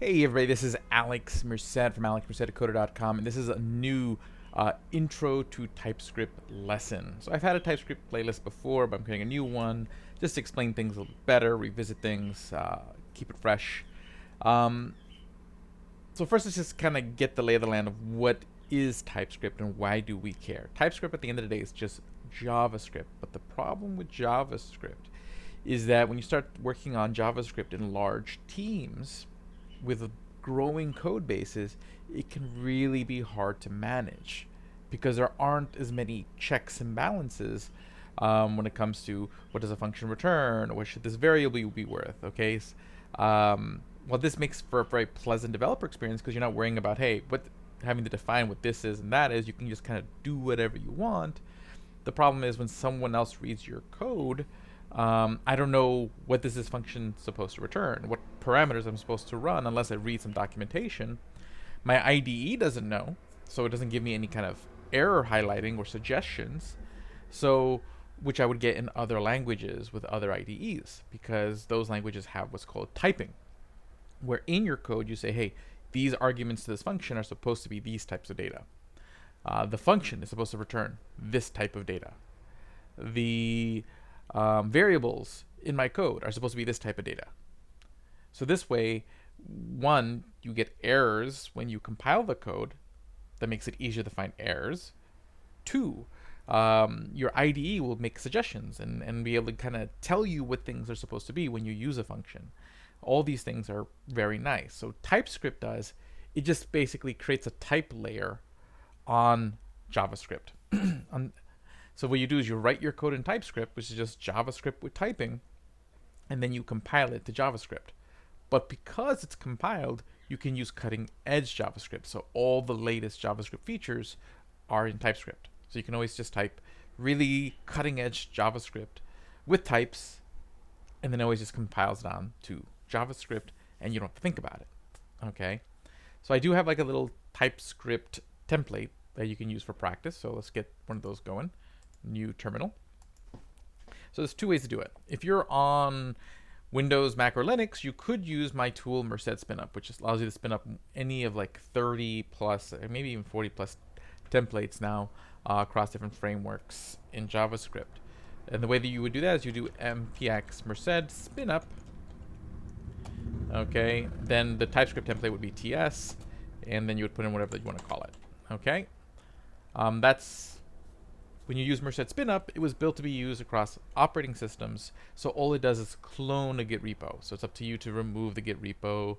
Hey everybody, this is Alex Merced from alexmerceddecoder.com, and this is a new intro to TypeScript lesson. So I've had a TypeScript playlist before, but I'm creating a new one just to explain things a little better, revisit things, keep it fresh. Um, so first, let's just kind of get the lay of the land of what is TypeScript and why do we care. TypeScript at the end of the day is just JavaScript, but the problem with JavaScript is that when you start working on JavaScript in large teams, with growing code bases, it can really be hard to manage because there aren't as many checks and balances when it comes to what does a function return, or what should this variable be worth. Okay, well, this makes for a very pleasant developer experience because you're not worrying about having to define what this is and that is. You can just kind of do whatever you want. The problem is when someone else reads your code, I don't know what is this function supposed to return, what parameters I'm supposed to run unless I read some documentation. My IDE doesn't know, so it doesn't give me any kind of error highlighting or suggestions. So, which I would get in other languages with other IDEs, because those languages have what's called typing, where in your code you say, hey, these arguments to this function are supposed to be these types of data. The function is supposed to return this type of data. The variables in my code are supposed to be this type of data. So this way, one, you get errors when you compile the code. That makes it easier to find errors. Two, your IDE will make suggestions and be able to kind of tell you what things are supposed to be when you use a function. All these things are very nice. So TypeScript does, it just basically creates a type layer on JavaScript. So what you do is you write your code in TypeScript, which is just JavaScript with typing, and then you compile it to JavaScript. But because it's compiled, you can use cutting edge JavaScript. So all the latest JavaScript features are in TypeScript. So you can always just type really cutting edge JavaScript with types, and then it always just compiles down to JavaScript, and you don't have to think about it. Okay? So I do have like a little TypeScript template that you can use for practice. So let's get one of those going. New terminal. So there's two ways to do it. If you're on Windows, Mac, or Linux, you could use my tool Merced Spinup, which just allows you to spin up any of like 30 plus, maybe even 40 plus templates now across different frameworks in JavaScript. And the way that you would do that is you do mpx Merced Spinup. Okay, then the TypeScript template would be TS, and then you would put in whatever you want to call it. Okay, that's when you use Merced Spinup, it was built to be used across operating systems. So all it does is clone a Git repo. So it's up to you to remove the Git repo,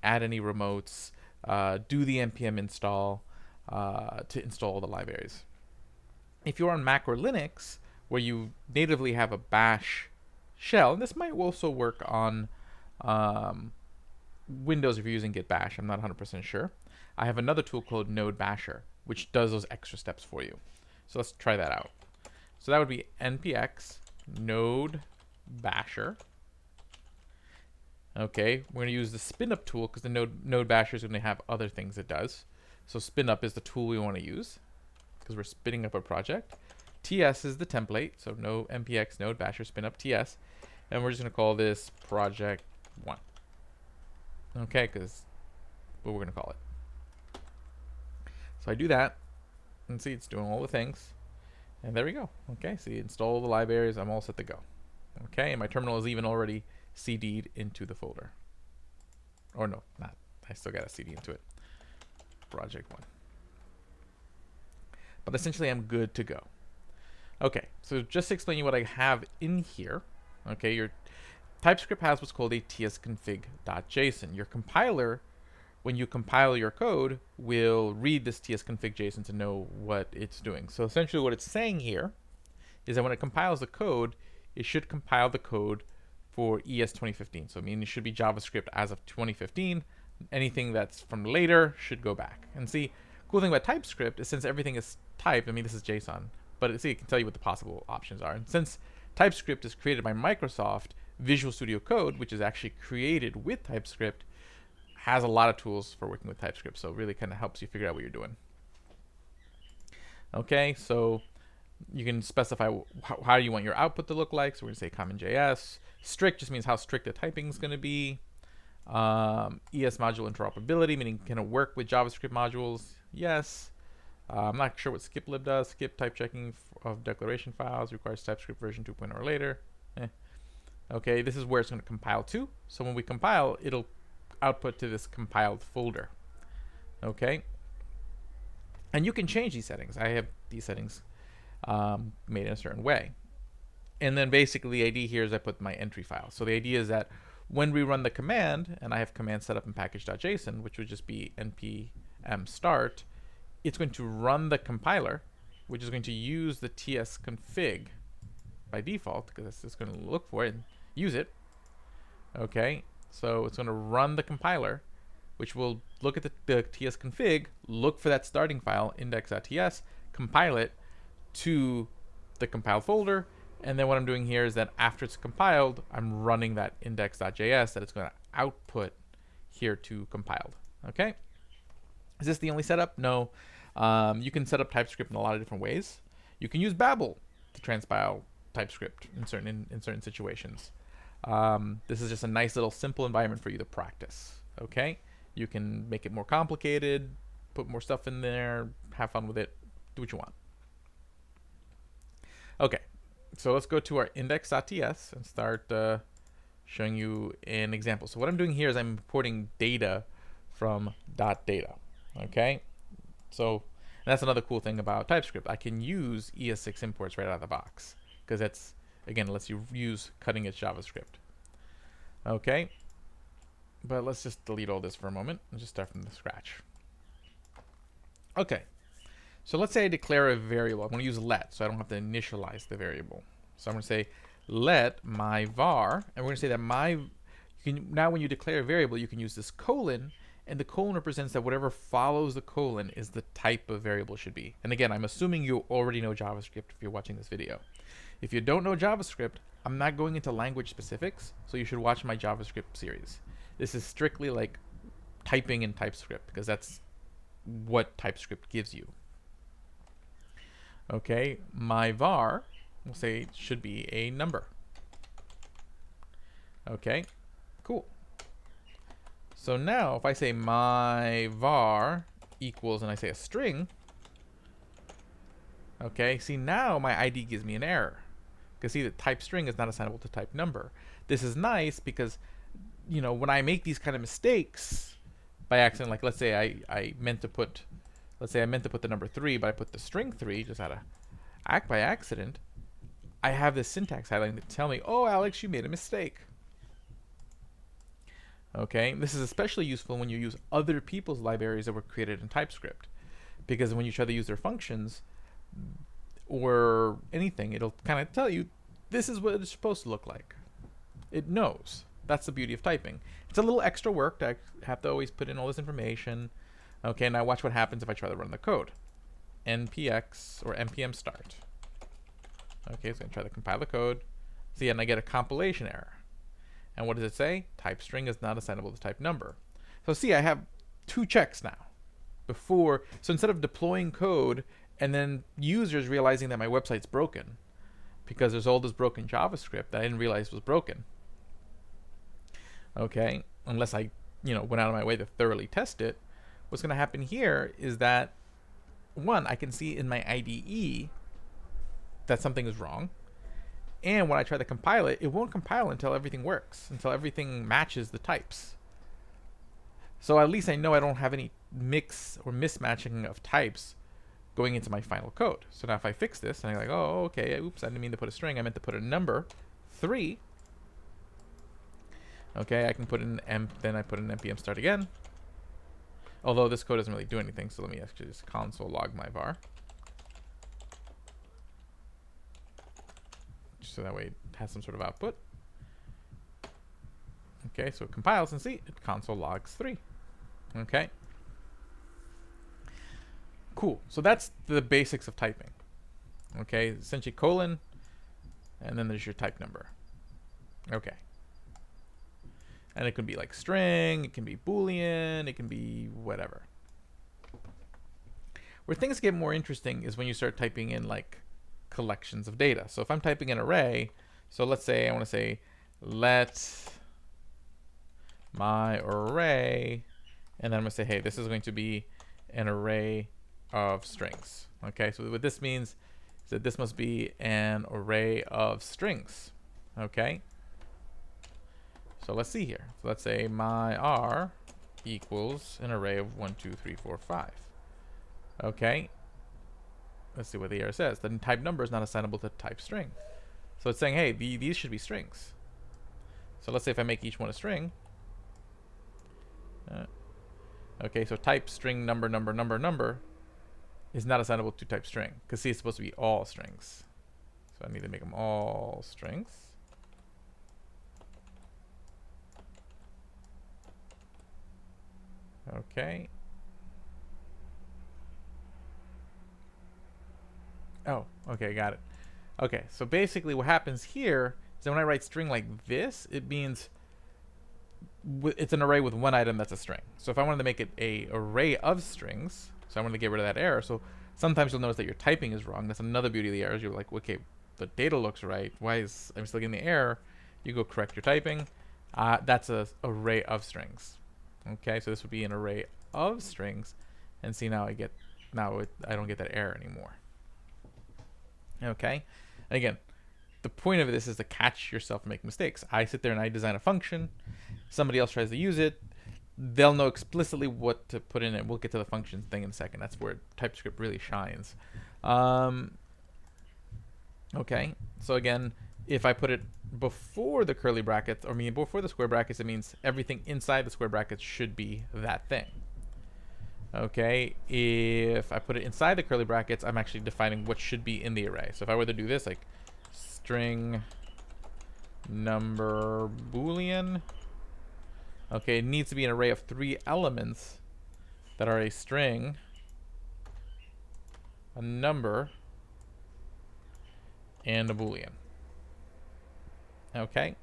add any remotes, do the npm install to install all the libraries. If you're on Mac or Linux, where you natively have a bash shell, and this might also work on Windows if you're using Git bash, I'm not 100% sure. I have another tool called Node Basher, which does those extra steps for you. So let's try that out. So that would be npx node basher. Okay, we're going to use the spinup tool because the node basher is going to have other things it does. So spinup is the tool we want to use because we're spinning up a project. TS is the template, so no npx node basher spinup TS, and we're just going to call this project 1. Okay, because what we're going to call it. So I do that. And see, it's doing all the things. And there we go. Okay, see, install the libraries. I'm all set to go. Okay, and my terminal is even already CD'd into the folder. Or no, not. I still got to CD into it. Project 1. But essentially, I'm good to go. Okay, so just to explain you what I have in here. Okay, your TypeScript has what's called a Tsconfig.json. Your compiler, when you compile your code, will read this Tsconfig Json to know what it's doing. So essentially what it's saying here is that when it compiles the code, it should compile the code for ES 2015. So I mean, it should be JavaScript as of 2015. Anything that's from later should go back. And see, cool thing about TypeScript is since everything is typed, I mean, this is JSON, but see, it can tell you what the possible options are. And since TypeScript is created by Microsoft, Visual Studio Code, which is actually created with TypeScript, has a lot of tools for working with TypeScript, so it really kind of helps you figure out what you're doing. Okay, so you can specify how you want your output to look like. So we're going to say common.js. Strict just means how strict the typing is going to be. ES module interoperability, meaning can it work with JavaScript modules? Yes. I'm not sure what skiplib does. Skip type checking of declaration files requires TypeScript version 2.0 or later. Okay, this is where it's going to compile to. So when we compile, it'll output to this compiled folder. Okay. And you can change these settings. I have these settings made in a certain way. And then basically the idea here is I put my entry file. So the idea is that when we run the command, and I have command set up in package.json, which would just be npm start, it's going to run the compiler, which is going to use the tsconfig by default, because it's just going to look for it and use it. Okay, so it's going to run the compiler, which will look at the tsconfig, look for that starting file, index.ts, compile it to the compiled folder, and then what I'm doing here is that after it's compiled, I'm running that index.js that it's going to output here to compiled. Okay, is this the only setup? No. You can set up TypeScript in a lot of different ways. You can use Babel to transpile TypeScript in certain situations. This is just a nice little simple environment for you to practice. Okay, you can make it more complicated, put more stuff in there, have fun with it, do what you want. Okay, so let's go to our index.ts and start showing you an example. So what I'm doing here is I'm importing data from .data. Okay, so that's another cool thing about TypeScript. I can use ES6 imports right out of the box because that's, again, lets you use cutting edge JavaScript. Okay, but let's just delete all this for a moment and just start from the scratch. Okay, so let's say I declare a variable. I'm going to use let, so I don't have to initialize the variable. So I'm going to say let my var, and we're going to say that now when you declare a variable, you can use this colon, and the colon represents that whatever follows the colon is the type of variable it should be. And again, I'm assuming you already know JavaScript if you're watching this video. If you don't know JavaScript, I'm not going into language specifics, so you should watch my JavaScript series. This is strictly like typing in TypeScript because that's what TypeScript gives you. Okay, my var, we'll say it should be a number. Okay, cool. So now if I say my var equals and I say a string, okay, see now my ID gives me an error. Because see that type string is not assignable to type number. This is nice because, you know, when I make these kind of mistakes by accident, like let's say I meant to put the number 3, but I put the string 3 just out of act by accident, I have this syntax highlighting to tell me, oh, Alex, you made a mistake. Okay, this is especially useful when you use other people's libraries that were created in TypeScript, because when you try to use their functions or anything, it'll kind of tell you this is what it's supposed to look like. It knows. That's the beauty of typing. It's a little extra work to have to always put in all this information. Okay, now watch what happens if I try to run the code. npx or npm start. Okay, so I'm going to try to compile the code. See, and I get a compilation error. And what does it say? Type string is not assignable to type number. So see, I have 2 checks now. So instead of deploying code and then users realizing that my website's broken because there's all this broken JavaScript that I didn't realize was broken. Okay, unless I, went out of my way to thoroughly test it, what's going to happen here is that, one, I can see in my IDE that something is wrong. And when I try to compile it, it won't compile until everything works, until everything matches the types. So at least I know I don't have any mix or mismatching of types going into my final code. So now if I fix this, and I'm like, oh, okay, oops, I didn't mean to put a string. I meant to put a number, 3. Okay, I can put in then I put in npm start again. Although this code doesn't really do anything, so let me actually just console log my var. So that way it has some sort of output. Okay, so it compiles and see, it console logs 3. Okay. Cool. So that's the basics of typing. Okay, essentially colon, and then there's your type number. Okay. And it can be like string, it can be Boolean, it can be whatever. Where things get more interesting is when you start typing in like collections of data. So if I'm typing an array, so let's say I want to say let my array, and then I'm going to say, hey, this is going to be an array of strings. Okay, so what this means is that this must be an array of strings. Okay, so let's see here. So let's say my R equals an array of 1, 2, 3, 4, 5. Okay, let's see what the error says. The type number is not assignable to type string. So it's saying, hey, these should be strings. So let's say if I make each one a string. Okay, so type string number is not assignable to type string, because see, it's supposed to be all strings. So I need to make them all strings. Okay. Oh, okay, got it. Okay, so basically what happens here is that when I write string like this, it means it's an array with one item that's a string. So if I wanted to make it a array of strings, so I wanted to get rid of that error. So sometimes you'll notice that your typing is wrong. That's another beauty of the errors. You're like, okay, the data looks right. Why is I'm still getting the error? You go correct your typing. That's an array of strings. Okay, so this would be an array of strings, and see now I don't get that error anymore. Okay, and again, the point of this is to catch yourself and make mistakes. I sit there and I design a function. Somebody else tries to use it. They'll know explicitly what to put in it. We'll get to the function thing in a second. That's where TypeScript really shines. Okay, so again, if I put it before the curly brackets, or before the square brackets, it means everything inside the square brackets should be that thing. Okay, if I put it inside the curly brackets, I'm actually defining what should be in the array. So if I were to do this, like string number boolean, okay, it needs to be an array of 3 elements that are a string, a number, and a boolean. Okay.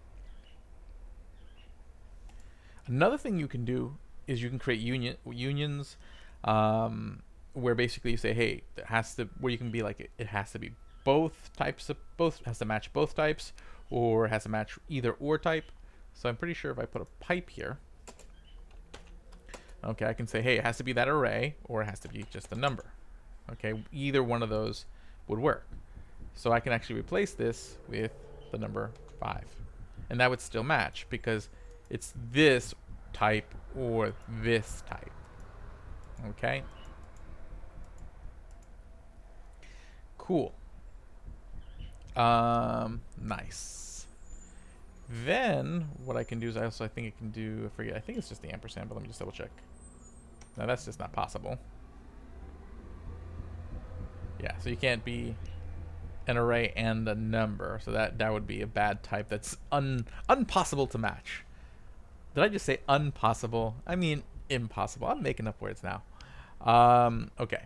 Another thing you can do is you can create unions, where basically you say, hey, it has to, where you can be like, it has to be both types of has to match both types, or it has to match either or type. So I'm pretty sure if I put a pipe here, okay, I can say, hey, it has to be that array, or it has to be just a number. Okay, either one of those would work. So I can actually replace this with the number 5, and that would still match because it's this type or this type. Okay, cool. Nice. Then what I can do is I think it can do, I think it's just the ampersand, but let me just double check. No, that's just not possible. Yeah, so you can't be an array and a number, so that would be a bad type. That's impossible to match. Did I just say impossible? I mean impossible. I'm making up words now. Okay,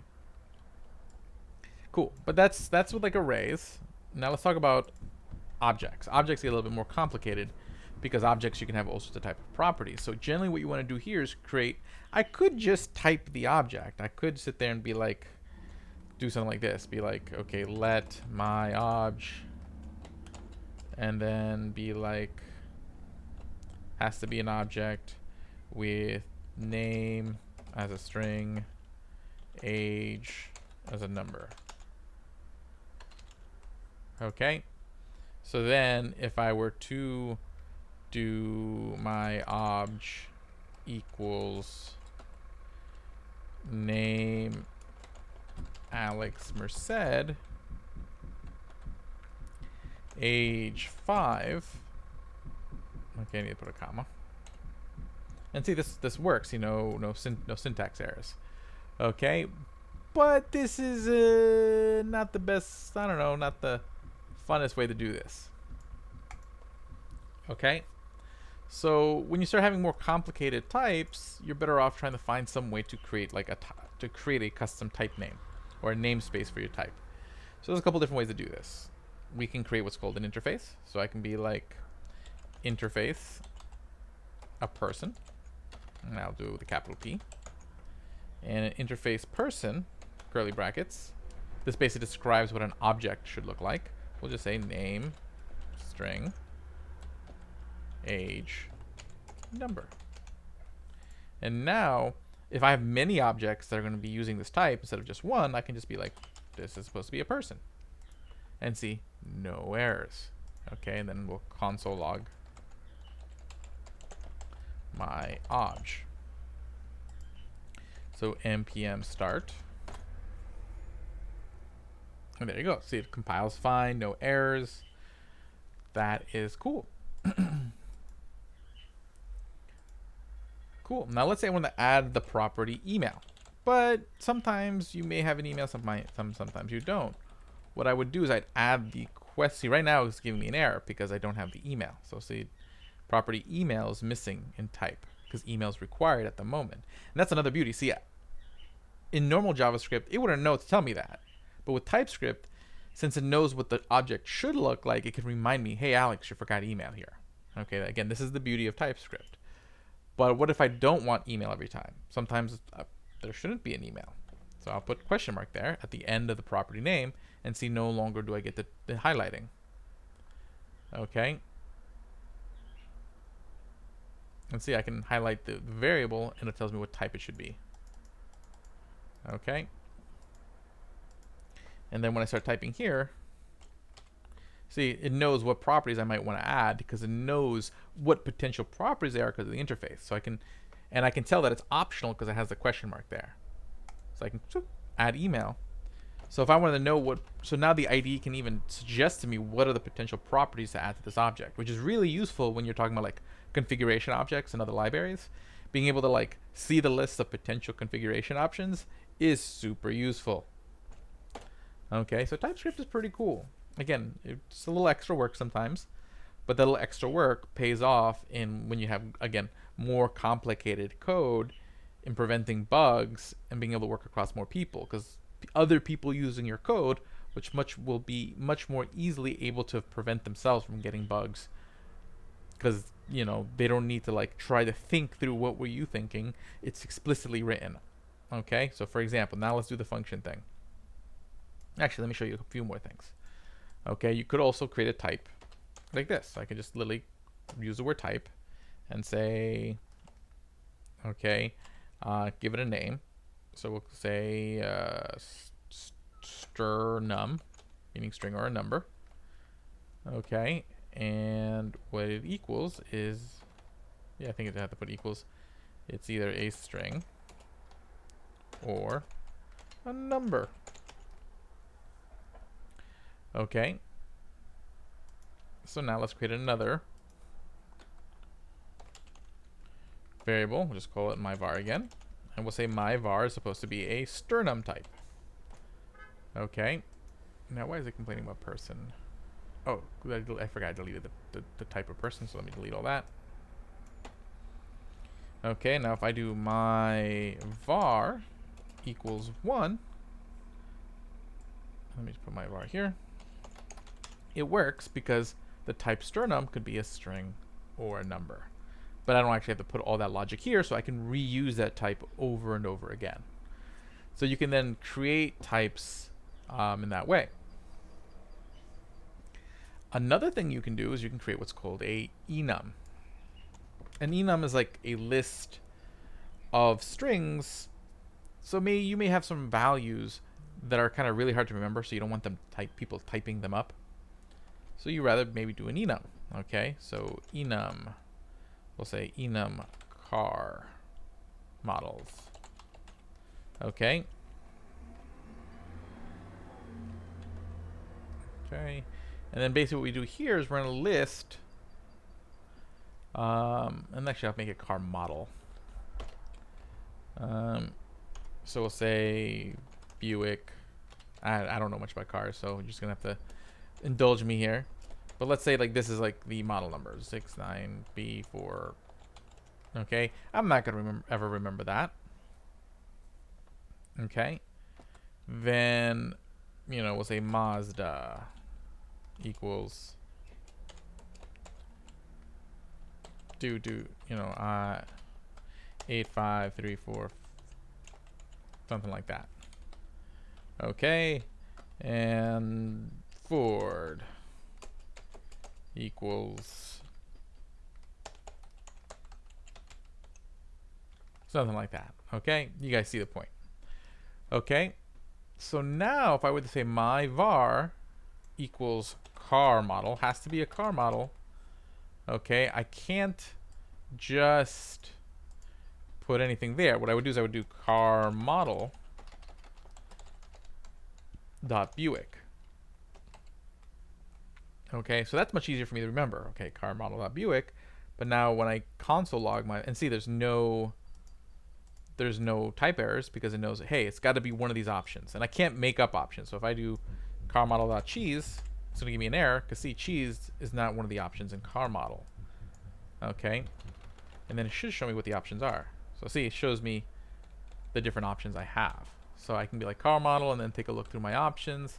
cool. But that's with like arrays. Now let's talk about objects. Objects get a little bit more complicated because objects you can have all sorts of type of properties. So generally what you want to do here is create, I could just type the object. I could sit there and be like, do something like this. Be like, okay, let my obj, and then be like, has to be an object with name as a string, age as a number. Okay, so then if I were to do my obj equals name Alex Merced, age 5. Okay, I need to put a comma. And see, this works. You know, no syntax errors. Okay, but this is not the best. I don't know, not the funnest way to do this. Okay, so when you start having more complicated types, you're better off trying to find some way to create like a custom type name or a namespace for your type. So there's a couple different ways to do this. We can create what's called an interface. So I can be like interface a person, and I'll do it with a capital P, and an interface person, curly brackets. This basically describes what an object should look like. We'll just say name, string, age, number. And now, if I have many objects that are going to be using this type instead of just one, I can just be like, this is supposed to be a person. And see, no errors. Okay, and then we'll console log my obj. So npm start. And there you go. See, it compiles fine, no errors. That is cool. Cool. Now let's say I want to add the property email. But sometimes you may have an email, sometimes you don't. What I would do is I'd add the quest. See, right now it's giving me an error because I don't have the email. So see, property email is missing in type because email is required at the moment. And that's another beauty. See, in normal JavaScript, it wouldn't know to tell me that. But with TypeScript, since it knows what the object should look like, it can remind me, hey, Alex, you forgot email here. Okay, again, this is the beauty of TypeScript. But what if I don't want email every time? Sometimes there shouldn't be an email. So I'll put question mark there at the end of the property name and see no longer do I get the highlighting. Okay. And see, I can highlight the variable and it tells me what type it should be. Okay. And then when I start typing here, see, it knows what properties I might want to add because it knows what potential properties they are because of the interface. So I can tell that it's optional because it has the question mark there. So I can add email. So if I wanted to know what, so now the IDE can even suggest to me what are the potential properties to add to this object, which is really useful when you're talking about like configuration objects and other libraries. Being able to like see the list of potential configuration options is super useful. Okay, so TypeScript is pretty cool. Again, it's a little extra work sometimes, but that little extra work pays off in when you have, again, more complicated code in preventing bugs and being able to work across more people, because other people using your code, which will be much more easily able to prevent themselves from getting bugs, because they don't need to like try to think through what were you thinking. It's explicitly written. Okay, so for example, now let's do the function thing. Actually, let me show you a few more things. Okay, you could also create a type like this. I could just literally use the word type and say, okay, give it a name. So we'll say str_num, meaning string or a number. Okay, and what it equals is, yeah, I think it had to put equals. It's either a string or a number. Okay. So now let's create another variable. We'll just call it myvar again. And we'll say myvar is supposed to be a str_num type. Okay. Now why is it complaining about person? Oh, I forgot I deleted the type of person, so let me delete all that. Okay, now if I do my var equals 1, let me just put my var here. It works because the type str_num could be a string or a number. But I don't actually have to put all that logic here, so I can reuse that type over and over again. So you can then create types in that way. Another thing you can do is you can create what's called a enum. An enum is like a list of strings. So you may have some values that are kind of really hard to remember, so you don't want them people typing them up. So you rather maybe do an enum. Okay, so enum, we'll say enum car models. Okay. Okay. And then basically what we do here is we're going to list, and actually I'll make it car model. So we'll say Buick. I don't know much about cars, so you're just going to have to indulge me here. But let's say like this is like the model number 69B4. Okay, I'm not gonna ever remember that. Okay, then we'll say Mazda equals 8534, something like that. Okay, and Ford equals Something like that. Okay, you guys see the point. Okay, so now if I were to say my var equals car model, has to be a car model. Okay, I can't just put anything there. What I would do is I would do car model dot Buick. Okay, so that's much easier for me to remember. Okay, car model dot Buick. But now when I console log my, and see there's no type errors because it knows, hey, it's got to be one of these options. And I can't make up options. So if I do car model dot cheese, it's going to give me an error because see, cheese is not one of the options in car model. Okay, and then it should show me what the options are. So see, it shows me the different options I have. So I can be like car model and then take a look through my options,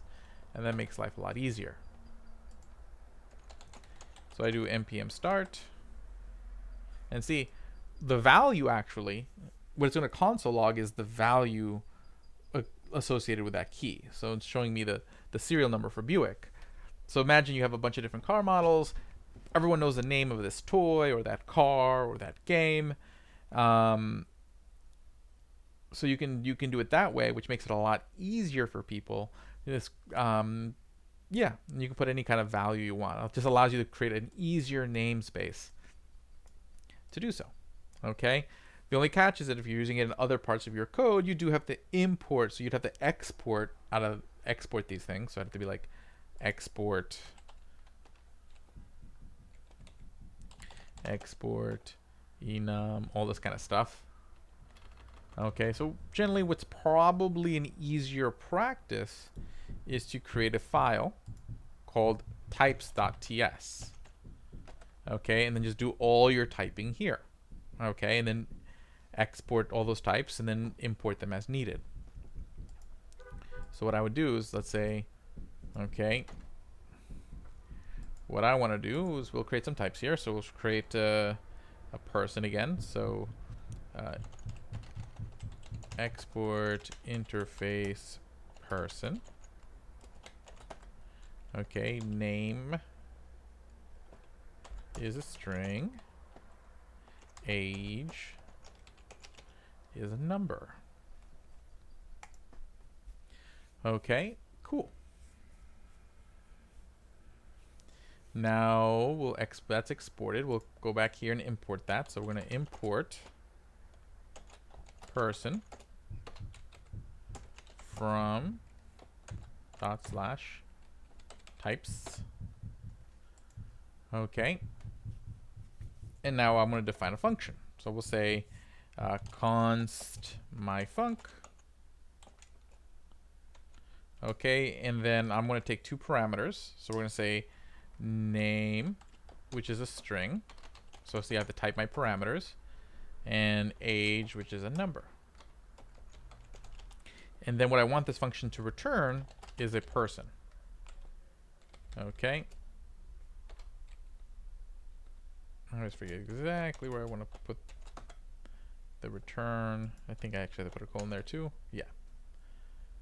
and that makes life a lot easier. So I do npm start, and see, the value actually, what it's going to console log is the value associated with that key. So it's showing me the serial number for Buick. So imagine you have a bunch of different car models. Everyone knows the name of this toy or that car or that game. So you can do it that way, which makes it a lot easier for people. This, yeah, you can put any kind of value you want. It just allows you to create an easier namespace to do so. Okay. The only catch is that if you're using it in other parts of your code, you do have to import. So you'd have to export these things. So it'd have to be like export enum, all this kind of stuff. Okay, so generally what's probably an easier practice is to create a file called types.ts. Okay, and then just do all your typing here. Okay, and then export all those types and then import them as needed. So what I would do is, let's say, okay, what I want to do is we'll create some types here. So we'll create a person again. So export interface person. Okay, name is a string. Age is a number. Okay, cool. Now we'll that's exported. We'll go back here and import that. So we're going to import person from /types. Okay. And now I'm going to define a function. So we'll say const myfunc. Okay, and then I'm going to take two parameters. So we're going to say name, which is a string. So see, I have to type my parameters, and age, which is a number. And then what I want this function to return is a person. Okay. I always forget exactly where I want to put the return. I think I actually have to put a colon there too. Yeah.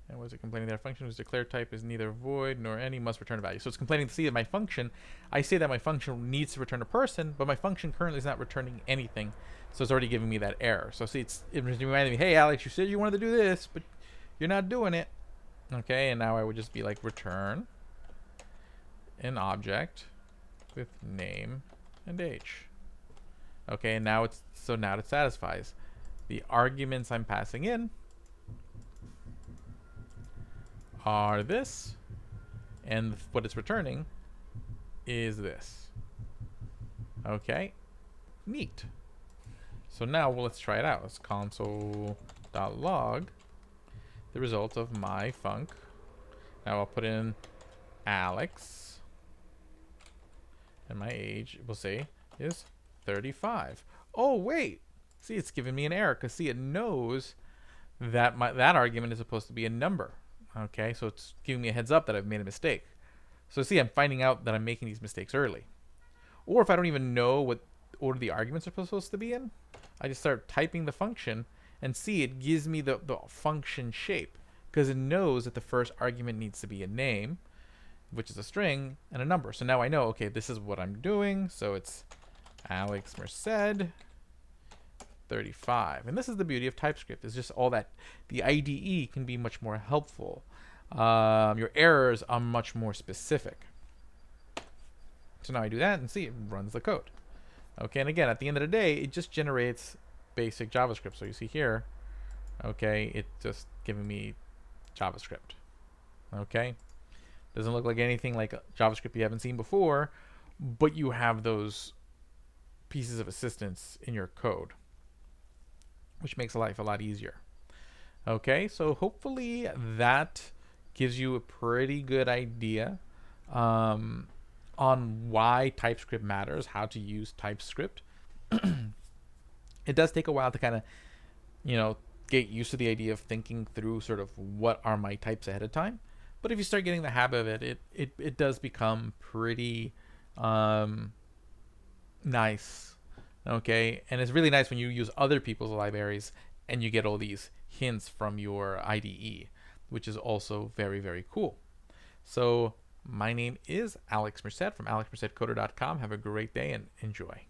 And was it complaining that our function whose declared type is neither void nor any must return a value? So it's complaining to see that my function, I say that my function needs to return a person, but my function currently is not returning anything. So it's already giving me that error. So see, it reminded me, hey Alex, you said you wanted to do this, but you're not doing it. Okay, and now I would just be like return an object with name and age. Okay, and now it satisfies. The arguments I'm passing in are this, and what it's returning is this. Okay, neat. So now let's try it out. Let's console.log the result of my func. Now I'll put in Alex, and my age, we'll say, is 35. Oh wait, see, it's giving me an error because see, it knows that that argument is supposed to be a number. Okay, so it's giving me a heads up that I've made a mistake. So see, I'm finding out that I'm making these mistakes early. Or if I don't even know what order the arguments are supposed to be in, I just start typing the function and see, it gives me the function shape because it knows that the first argument needs to be a name, which is a string, and a number. So now I know, okay, this is what I'm doing. So it's Alex Merced 35. And this is the beauty of TypeScript. It's just all that the IDE can be much more helpful. Your errors are much more specific. So now I do that and see it runs the code. Okay, and again, at the end of the day, it just generates basic JavaScript. So you see here, okay, it's just giving me JavaScript. Okay, doesn't look like anything like JavaScript you haven't seen before, but you have those pieces of assistance in your code, which makes life a lot easier. Okay, so hopefully that gives you a pretty good idea on why TypeScript matters, how to use TypeScript. It does take a while to kind of, get used to the idea of thinking through sort of what are my types ahead of time. But if you start getting the habit of it, it does become pretty nice. Okay, and it's really nice when you use other people's libraries and you get all these hints from your IDE, which is also very, very cool. So my name is Alex Merced from alexmercedcoder.com. Have a great day and enjoy.